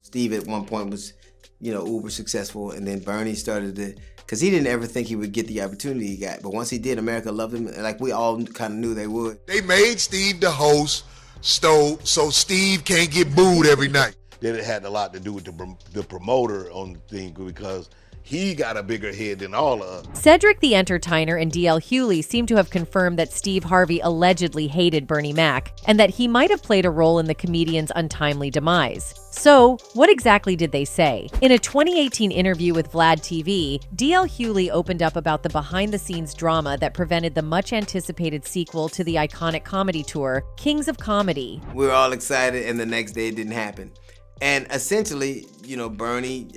Steve at one point was, uber successful, and then Bernie started to, because he didn't ever think he would get the opportunity he got. But once he did, America loved him, like we all kind of knew they would. They made Steve the host, so Steve can't get booed every night. Then it had a lot to do with the promoter on the thing, because he got a bigger head than all of us. Cedric the Entertainer and DL Hughley seem to have confirmed that Steve Harvey allegedly hated Bernie Mac, and that he might have played a role in the comedian's untimely demise. So, what exactly did they say? In a 2018 interview with Vlad TV, DL Hughley opened up about the behind-the-scenes drama that prevented the much-anticipated sequel to the iconic comedy tour, Kings of Comedy. We were all excited, and the next day it didn't happen. And essentially, Bernie,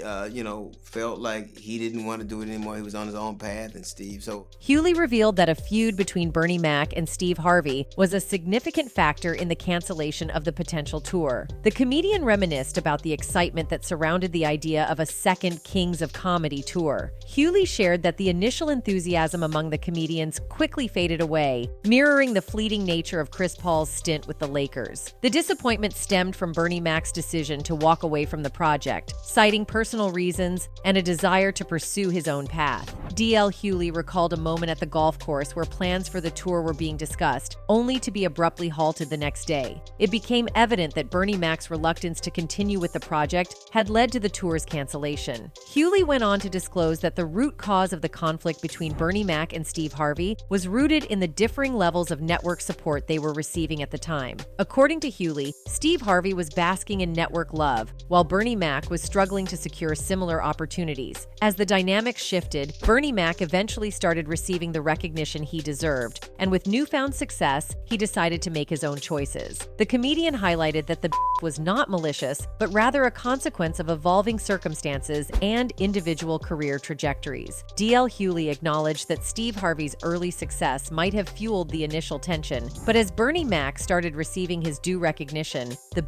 felt like he didn't want to do it anymore. He was on his own path, and Steve, so. Hughley revealed that a feud between Bernie Mac and Steve Harvey was a significant factor in the cancellation of the potential tour. The comedian reminisced about the excitement that surrounded the idea of a second Kings of Comedy tour. Hughley shared that the initial enthusiasm among the comedians quickly faded away, mirroring the fleeting nature of Chris Paul's stint with the Lakers. The disappointment stemmed from Bernie Mac's decision to walk away from the project, citing personal reasons and a desire to pursue his own path. DL Hughley recalled a moment at the golf course where plans for the tour were being discussed, only to be abruptly halted the next day. It became evident that Bernie Mac's reluctance to continue with the project had led to the tour's cancellation. Hughley went on to disclose that the root cause of the conflict between Bernie Mac and Steve Harvey was rooted in the differing levels of network support they were receiving at the time. According to Hughley, Steve Harvey was basking in network love, while Bernie Mac was struggling to secure similar opportunities. As the dynamics shifted, Bernie Mac eventually started receiving the recognition he deserved, and with newfound success, he decided to make his own choices. The comedian highlighted that the was not malicious, but rather a consequence of evolving circumstances and individual career trajectories. DL Hughley acknowledged that Steve Harvey's early success might have fueled the initial tension, but as Bernie Mac started receiving his due recognition, the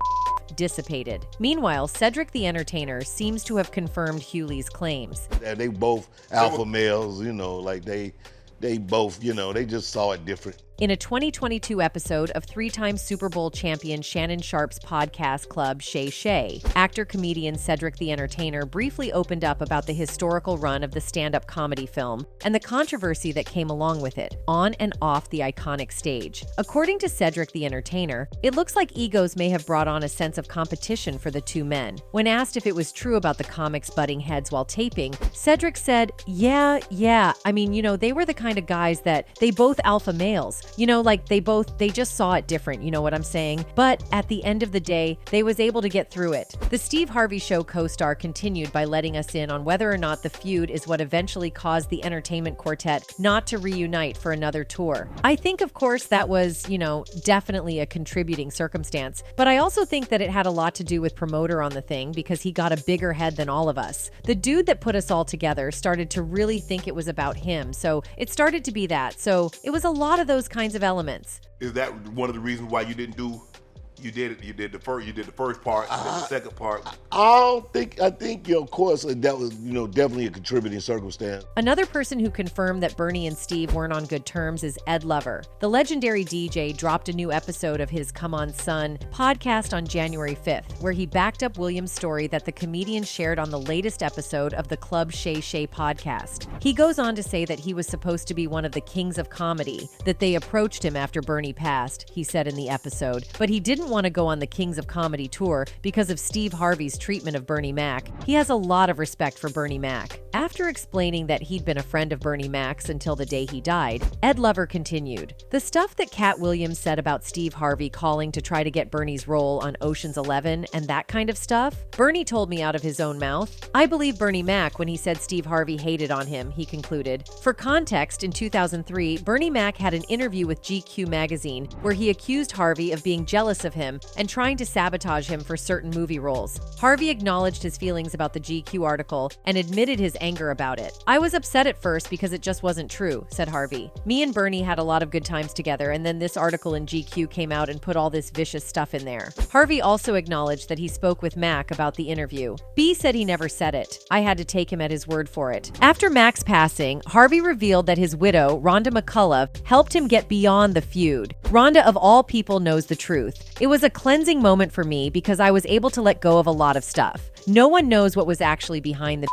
dissipated. Meanwhile, Cedric the Entertainer seems to have confirmed Hughley's claims. They both alpha males, they both, they just saw it different. In a 2022 episode of three-time Super Bowl champion Shannon Sharpe's podcast club Shay Shay, actor-comedian Cedric the Entertainer briefly opened up about the historical run of the stand-up comedy film and the controversy that came along with it, on and off the iconic stage. According to Cedric the Entertainer, it looks like egos may have brought on a sense of competition for the two men. When asked if it was true about the comics butting heads while taping, Cedric said, yeah, they were the kind of guys that they both alpha males. They just saw it different, you know what I'm saying? But at the end of the day, they was able to get through it. The Steve Harvey Show co-star continued by letting us in on whether or not the feud is what eventually caused the entertainment quartet not to reunite for another tour. I think, of course, that was, definitely a contributing circumstance. But I also think that it had a lot to do with promoter on the thing because he got a bigger head than all of us. The dude that put us all together started to really think it was about him, so it started to be that. So it was a lot of those kinds of elements. Is that one of the reasons why you didn't do? You did the first part, and then the second part. I think, of course, that was, definitely a contributing circumstance. Another person who confirmed that Bernie and Steve weren't on good terms is Ed Lover. The legendary DJ dropped a new episode of his Come On Son podcast on January 5th, where he backed up William's story that the comedian shared on the latest episode of the Club Shay Shay podcast. He goes on to say that he was supposed to be one of the kings of comedy, that they approached him after Bernie passed, he said in the episode, but he didn't want to go on the Kings of Comedy tour because of Steve Harvey's treatment of Bernie Mac. He has a lot of respect for Bernie Mac. After explaining that he'd been a friend of Bernie Mac's until the day he died, Ed Lover continued, "The stuff that Cat Williams said about Steve Harvey calling to try to get Bernie's role on Ocean's 11 and that kind of stuff, Bernie told me out of his own mouth. I believe Bernie Mac when he said Steve Harvey hated on him," he concluded. For context, in 2003, Bernie Mac had an interview with GQ magazine where he accused Harvey of being jealous of him and trying to sabotage him for certain movie roles. Harvey acknowledged his feelings about the GQ article and admitted his anger about it. "I was upset at first because it just wasn't true," said Harvey. "Me and Bernie had a lot of good times together, and then this article in GQ came out and put all this vicious stuff in there." Harvey also acknowledged that he spoke with Mac about the interview. B said he never said it. "I had to take him at his word for it." After Mac's passing, Harvey revealed that his widow, Rhonda McCullough, helped him get beyond the feud. Rhonda, of all people, knows the truth. It was a cleansing moment for me because I was able to let go of a lot of stuff. No one knows what was actually behind the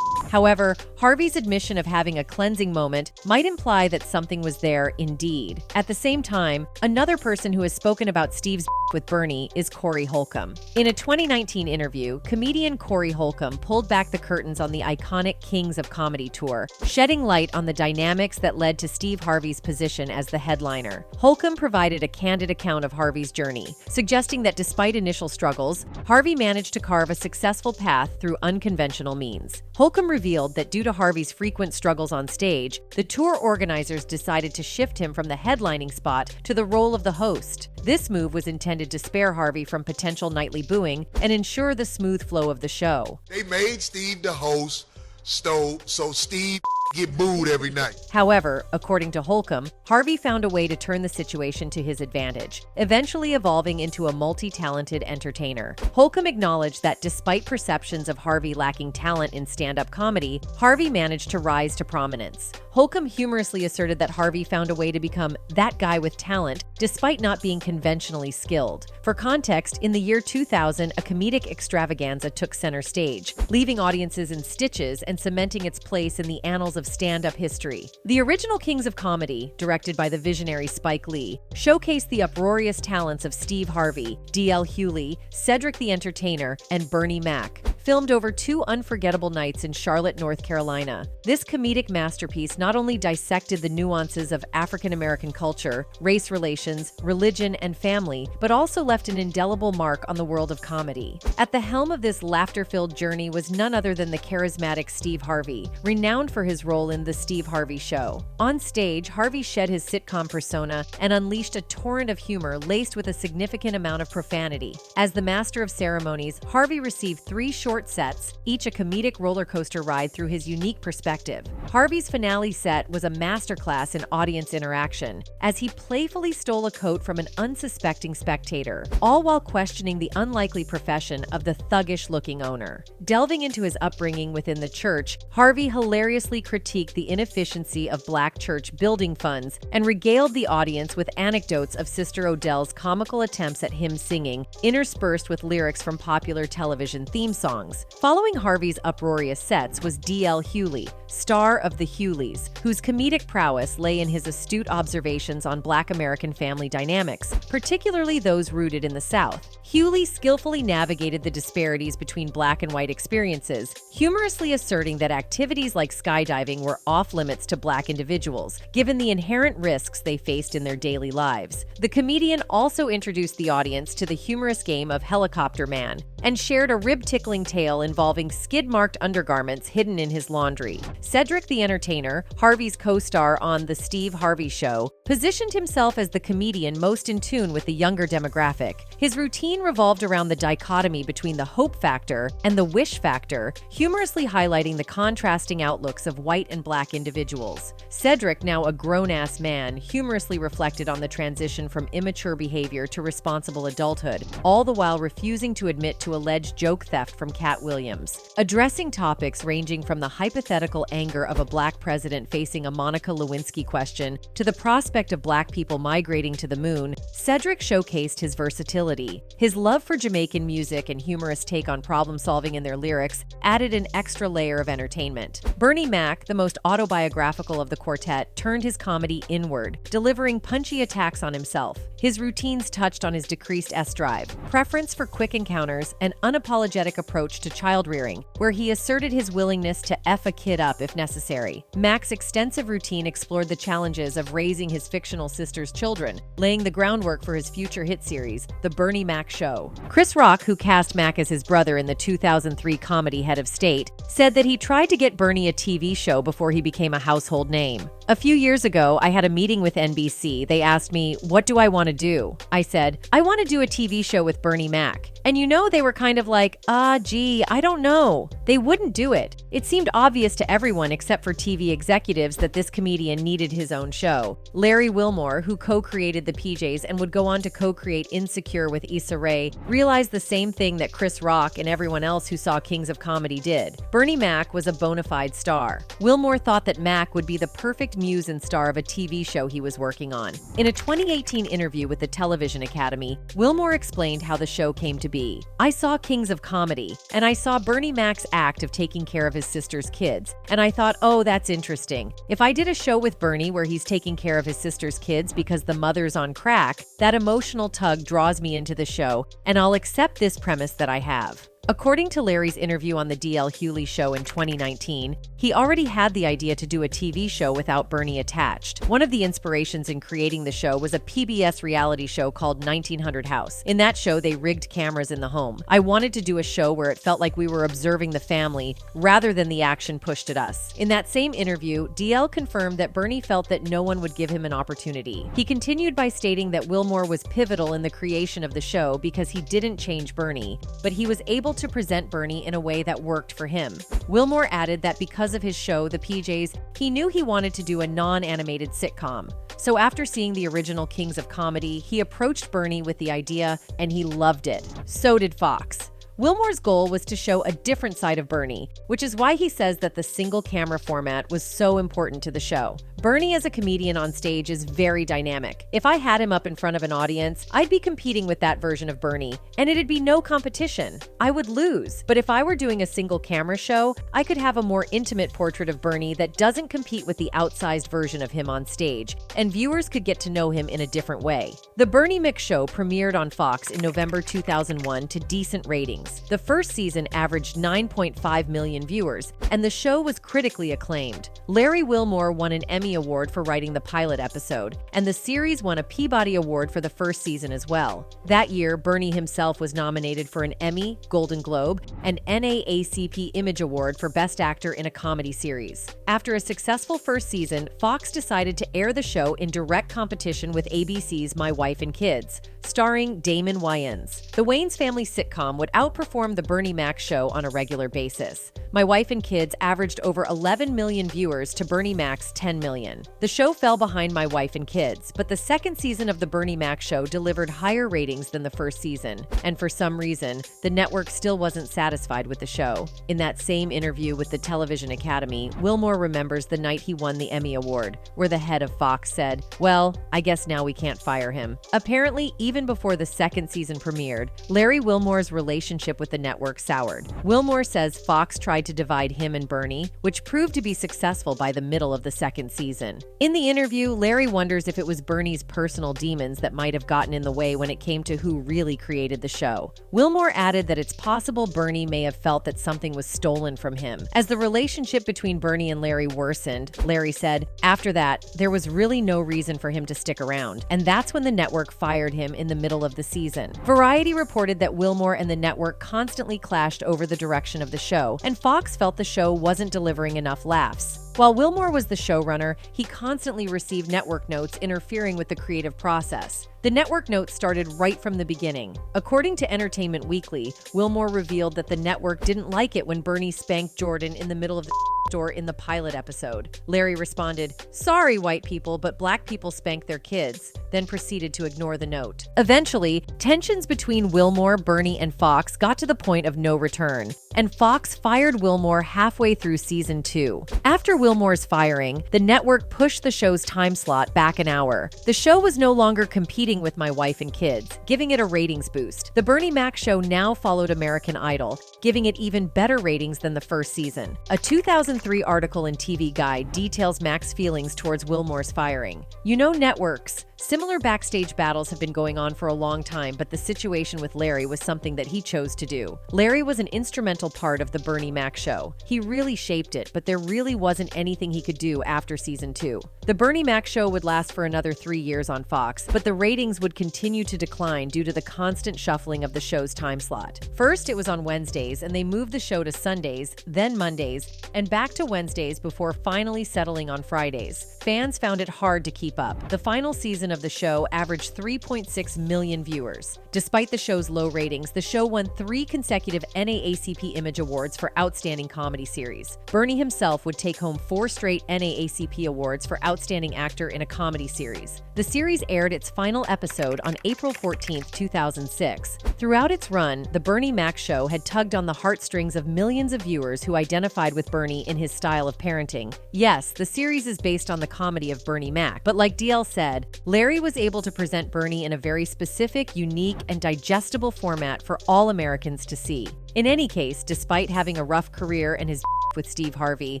However, Harvey's admission of having a cleansing moment might imply that something was there indeed. At the same time, another person who has spoken about Steve's with Bernie is Corey Holcomb. In a 2019 interview, comedian Corey Holcomb pulled back the curtains on the iconic Kings of Comedy tour, shedding light on the dynamics that led to Steve Harvey's position as the headliner. Holcomb provided a candid account of Harvey's journey, suggesting that despite initial struggles, Harvey managed to carve a successful path through unconventional means. Holcomb revealed that due to Harvey's frequent struggles on stage, the tour organizers decided to shift him from the headlining spot to the role of the host. This move was intended to spare Harvey from potential nightly booing and ensure the smooth flow of the show. They made Steve the host, so Steve get booed every night. However, according to Holcomb, Harvey found a way to turn the situation to his advantage, eventually evolving into a multi-talented entertainer. Holcomb acknowledged that despite perceptions of Harvey lacking talent in stand-up comedy, Harvey managed to rise to prominence. Holcomb humorously asserted that Harvey found a way to become that guy with talent despite not being conventionally skilled. For context, in the year 2000, a comedic extravaganza took center stage, leaving audiences in stitches and cementing its place in the annals of stand-up history. The original Kings of Comedy, directed by the visionary Spike Lee, showcased the uproarious talents of Steve Harvey, DL Hughley, Cedric the Entertainer, and Bernie Mac, filmed over 2 unforgettable nights in Charlotte, North Carolina. This comedic masterpiece not only dissected the nuances of African-American culture, race relations, religion, and family, but also left an indelible mark on the world of comedy. At the helm of this laughter-filled journey was none other than the charismatic Steve Harvey, renowned for his role in The Steve Harvey Show. On stage, Harvey shed his sitcom persona and unleashed a torrent of humor laced with a significant amount of profanity. As the master of ceremonies, Harvey received 3 short sets, each a comedic roller coaster ride through his unique perspective. Harvey's finale set was a masterclass in audience interaction, as he playfully stole a coat from an unsuspecting spectator, all while questioning the unlikely profession of the thuggish-looking owner. Delving into his upbringing within the church, Harvey hilariously critiqued the inefficiency of Black church building funds and regaled the audience with anecdotes of Sister Odell's comical attempts at hymn singing, interspersed with lyrics from popular television theme songs. Following Harvey's uproarious sets was DL Hughley, star of The Hughleys, whose comedic prowess lay in his astute observations on Black American family dynamics, particularly those rooted in the South. Hughley skillfully navigated the disparities between Black and white experiences, humorously asserting that activities like skydiving were off-limits to Black individuals, given the inherent risks they faced in their daily lives. The comedian also introduced the audience to the humorous game of Helicopter Man and shared a rib-tickling tale involving skid-marked undergarments hidden in his laundry. Cedric the Entertainer, Harvey's co-star on The Steve Harvey Show, positioned himself as the comedian most in tune with the younger demographic. His routine revolved around the dichotomy between the hope factor and the wish factor, humorously highlighting the contrasting outlooks of white and Black individuals. Cedric, now a grown-ass man, humorously reflected on the transition from immature behavior to responsible adulthood, all the while refusing to admit to alleged joke theft from Cat Williams. Addressing topics ranging from the hypothetical anger of a Black president facing a Monica Lewinsky question to the prospect of Black people migrating to the moon, Cedric showcased his versatility. His love for Jamaican music and humorous take on problem-solving in their lyrics added an extra layer of entertainment. Bernie Mac, the most autobiographical of the quartet, turned his comedy inward, delivering punchy attacks on himself. His routines touched on his decreased S-drive, preference for quick encounters, and unapologetic approach to child-rearing, where he asserted his willingness to F a kid up if necessary. Mac's extensive routine explored the challenges of raising his fictional sister's children, laying the groundwork for his future hit series, The Bernie Mac Show. Chris Rock, who cast Mac as his brother in the 2003 comedy Head of State, said that he tried to get Bernie a TV show before he became a household name. A few years ago, I had a meeting with NBC. They asked me, "What do I want to do?" I said, "I want to do a TV show with Bernie Mac." And they were kind of like, gee, I don't know. They wouldn't do it. It seemed obvious to everyone except for TV executives that this comedian needed his own show. Larry Larry Wilmore, who co-created the PJs and would go on to co-create Insecure with Issa Rae, realized the same thing that Chris Rock and everyone else who saw Kings of Comedy did. Bernie Mac was a bona fide star. Wilmore thought that Mac would be the perfect muse and star of a TV show he was working on. In a 2018 interview with the Television Academy, Wilmore explained how the show came to be. "I saw Kings of Comedy, and I saw Bernie Mac's act of taking care of his sister's kids, and I thought, oh, that's interesting. If I did a show with Bernie where he's taking care of his sister's kids because the mother's on crack, that emotional tug draws me into the show, and I'll accept this premise that I have." According to Larry's interview on the DL Hughley show in 2019, he already had the idea to do a TV show without Bernie attached. One of the inspirations in creating the show was a PBS reality show called 1900 House. In that show, they rigged cameras in the home. "I wanted to do a show where it felt like we were observing the family rather than the action pushed at us." In that same interview, DL confirmed that Bernie felt that no one would give him an opportunity. He continued by stating that Wilmore was pivotal in the creation of the show because he didn't change Bernie, but he was able to present Bernie in a way that worked for him. Wilmore added that because of his show, The PJs, he knew he wanted to do a non-animated sitcom. So after seeing the original Kings of Comedy, he approached Bernie with the idea, and he loved it. So did Fox. Wilmore's goal was to show a different side of Bernie, which is why he says that the single camera format was so important to the show. Bernie as a comedian on stage is very dynamic. If I had him up in front of an audience, I'd be competing with that version of Bernie, and it'd be no competition. I would lose. But if I were doing a single camera show, I could have a more intimate portrait of Bernie that doesn't compete with the outsized version of him on stage, and viewers could get to know him in a different way. The Bernie Mc Show premiered on Fox in November 2001 to decent ratings. The first season averaged 9.5 million viewers, and the show was critically acclaimed. Larry Wilmore won an Emmy Award for writing the pilot episode, and the series won a Peabody Award for the first season as well. That year, Bernie himself was nominated for an Emmy, Golden Globe, and NAACP Image Award for Best Actor in a Comedy Series. After a successful first season, Fox decided to air the show in direct competition with ABC's My Wife and Kids, starring Damon Wayans. The Wayans family sitcom would outperform the Bernie Mac show on a regular basis. My Wife and Kids averaged over 11 million viewers to Bernie Mac's 10 million. The show fell behind My Wife and Kids, but the second season of the Bernie Mac show delivered higher ratings than the first season, and for some reason, the network still wasn't satisfied with the show. In that same interview with the Television Academy, Wilmore remembers the night he won the Emmy Award, where the head of Fox said, "Well, I guess now we can't fire him." Apparently, even before the second season premiered, Larry Wilmore's relationship with the network soured. Wilmore says Fox tried to divide him and Bernie, which proved to be successful by the middle of the second season. In the interview, Larry wonders if it was Bernie's personal demons that might have gotten in the way when it came to who really created the show. Wilmore added that it's possible Bernie may have felt that something was stolen from him. As the relationship between Bernie and Larry worsened, Larry said, "After that, there was really no reason for him to stick around, and that's when the network fired him in the middle of the season." Variety reported that Wilmore and the network constantly clashed over the direction of the show, and Fox felt the show wasn't delivering enough laughs. While Wilmore was the showrunner, he constantly received network notes interfering with the creative process. The network notes started right from the beginning. According to Entertainment Weekly, Wilmore revealed that the network didn't like it when Bernie spanked Jordan in the middle of the store in the pilot episode. Larry responded, "Sorry, white people, but black people spank their kids," then proceeded to ignore the note. Eventually, tensions between Wilmore, Bernie, and Fox got to the point of no return, and Fox fired Wilmore halfway through season 2. After Wilmore's firing, the network pushed the show's time slot back an hour. The show was no longer competing with My Wife and Kids, giving it a ratings boost. The Bernie Mac show now followed American Idol, giving it even better ratings than the first season. A 2003 article in TV Guide details Mac's feelings towards Wilmore's firing. "You know, networks. Similar backstage battles have been going on for a long time, but the situation with Larry was something that he chose to do. Larry was an instrumental part of the Bernie Mac show. He really shaped it, but there really wasn't anything he could do after season 2. The Bernie Mac show would last for another 3 years on Fox, but the ratings would continue to decline due to the constant shuffling of the show's time slot. First, it was on Wednesdays, and they moved the show to Sundays, then Mondays, and back to Wednesdays before finally settling on Fridays. Fans found it hard to keep up. The final season season of the show averaged 3.6 million viewers. Despite the show's low ratings, the show won 3 consecutive NAACP Image Awards for Outstanding Comedy Series. Bernie himself would take home 4 straight NAACP awards for Outstanding Actor in a Comedy Series. The series aired its final episode on April 14, 2006. Throughout its run, The Bernie Mac Show had tugged on the heartstrings of millions of viewers who identified with Bernie in his style of parenting. Yes, the series is based on the comedy of Bernie Mac, but like DL said, Larry was able to present Bernie in a very specific, unique, and digestible format for all Americans to see. In any case, despite having a rough career and his with Steve Harvey,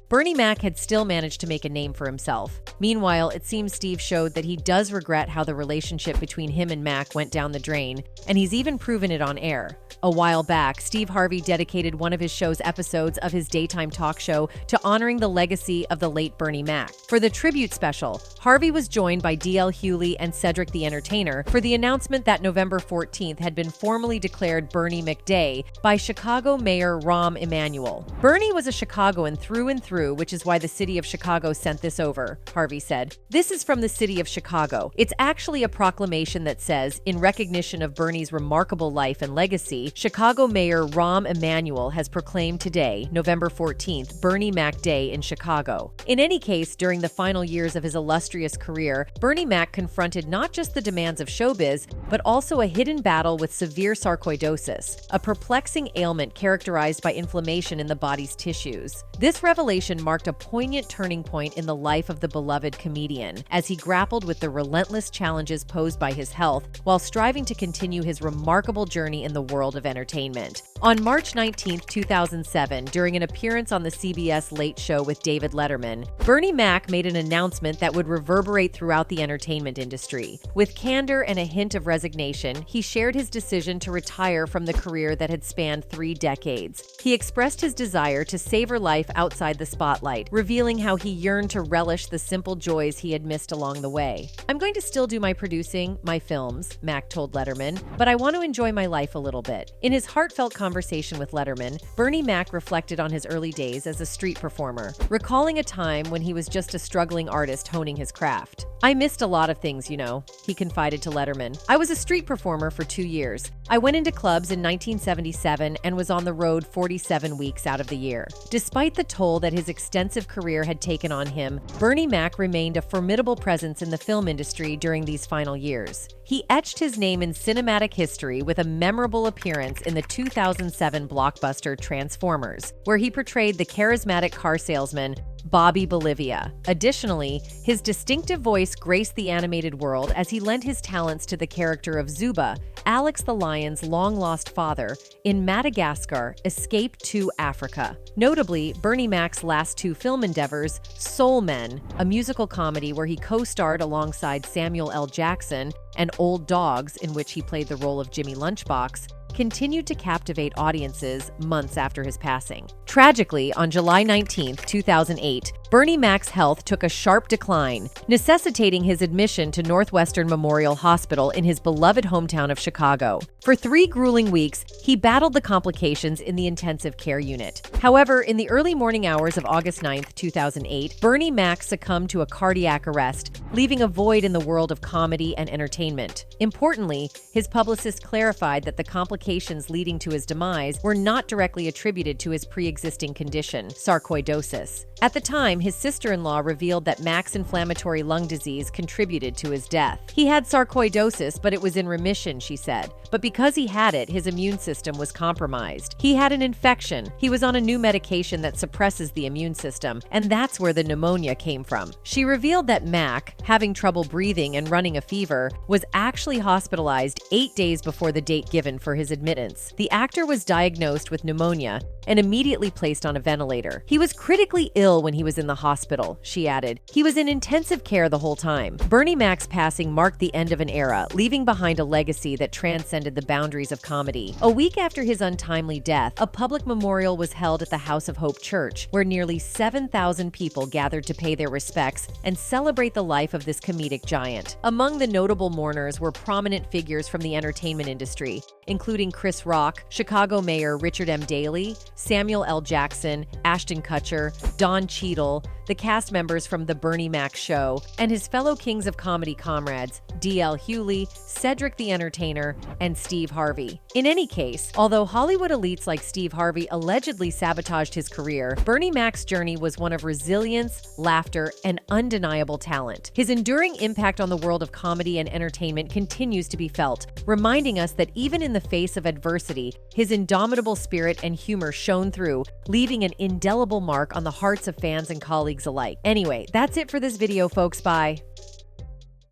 Bernie Mac had still managed to make a name for himself. Meanwhile, it seems Steve showed that he does regret how the relationship between him and Mac went down the drain, and he's even proven it on air. A while back, Steve Harvey dedicated one of his show's episodes of his daytime talk show to honoring the legacy of the late Bernie Mac. For the tribute special, Harvey was joined by DL Hughley and Cedric the Entertainer for the announcement that November 14th had been formally declared Bernie McDay by Chicago Mayor Rahm Emanuel. Bernie was a Chicagoan through and through, which is why the city of Chicago sent this over, Harvey said. This is from the city of Chicago. It's actually a proclamation that says, in recognition of Bernie's remarkable life and legacy, Chicago Mayor Rahm Emanuel has proclaimed today, November 14th, Bernie Mac Day in Chicago. In any case, during the final years of his illustrious career, Bernie Mac confronted not just the demands of showbiz, but also a hidden battle with severe sarcoidosis, a perplexing ailment characterized by inflammation in the body's tissues. This revelation marked a poignant turning point in the life of the beloved comedian, as he grappled with the relentless challenges posed by his health while striving to continue his remarkable journey in the world of entertainment. On March 19, 2007, during an appearance on the CBS Late Show with David Letterman, Bernie Mac made an announcement that would reverberate throughout the entertainment industry. With candor and a hint of resignation, he shared his decision to retire from the career that had spanned 3 decades. He expressed his desire to savor life outside the spotlight, revealing how he yearned to relish the simple joys he had missed along the way. "I'm going to still do my producing, my films," Mac told Letterman, "but I want to enjoy my life a little bit." In his heartfelt conversation with Letterman, Bernie Mac reflected on his early days as a street performer, recalling a time when he was just a struggling artist honing his craft. "I missed a lot of things, you know," he confided to Letterman. "I was a street performer for 2 years. I went into clubs in 1977 and was on the road 47 weeks out of the year." Despite the toll that his extensive career had taken on him, Bernie Mac remained a formidable presence in the film industry during these final years. He etched his name in cinematic history with a memorable appearance in the 2007 blockbuster Transformers, where he portrayed the charismatic car salesman Bobby Bolivia. Additionally, his distinctive voice graced the animated world as he lent his talents to the character of Zuba, Alex the Lion's long-lost father, in Madagascar, Escape to Africa. Notably, Bernie Mac's last 2 film endeavors, Soul Men, a musical comedy where he co-starred alongside Samuel L. Jackson, and Old Dogs, in which he played the role of Jimmy Lunchbox, continued to captivate audiences months after his passing. Tragically, on July 19, 2008, Bernie Mac's health took a sharp decline, necessitating his admission to Northwestern Memorial Hospital in his beloved hometown of Chicago. For 3 grueling weeks, he battled the complications in the intensive care unit. However, in the early morning hours of August 9, 2008, Bernie Mac succumbed to a cardiac arrest, leaving a void in the world of comedy and entertainment. Importantly, his publicist clarified that the complications leading to his demise were not directly attributed to his pre-existing condition, sarcoidosis. At the time, his sister-in-law revealed that Mac's inflammatory lung disease contributed to his death. He had sarcoidosis, but it was in remission, she said. But because he had it, his immune system was compromised. He had an infection. He was on a new medication that suppresses the immune system, and that's where the pneumonia came from. She revealed that Mac, having trouble breathing and running a fever, was actually hospitalized 8 days before the date given for his admittance. The actor was diagnosed with pneumonia and immediately placed on a ventilator. He was critically ill when he was in the hospital, she added. He was in intensive care the whole time. Bernie Mac's passing marked the end of an era, leaving behind a legacy that transcended the boundaries of comedy. A week after his untimely death, a public memorial was held at the House of Hope Church, where nearly 7,000 people gathered to pay their respects and celebrate the life of this comedic giant. Among the notable mourners were prominent figures from the entertainment industry, including Chris Rock, Chicago Mayor Richard M. Daley, Samuel L. Jackson, Ashton Kutcher, Don Cheadle, the cast members from The Bernie Mac Show, and his fellow kings of comedy comrades, DL Hughley, Cedric the Entertainer, and Steve Harvey. In any case, although Hollywood elites like Steve Harvey allegedly sabotaged his career, Bernie Mac's journey was one of resilience, laughter, and undeniable talent. His enduring impact on the world of comedy and entertainment continues to be felt, reminding us that even in the face of adversity, his indomitable spirit and humor shone through, leaving an indelible mark on the hearts of fans and colleagues alike. Anyway, that's it for this video, folks. Bye.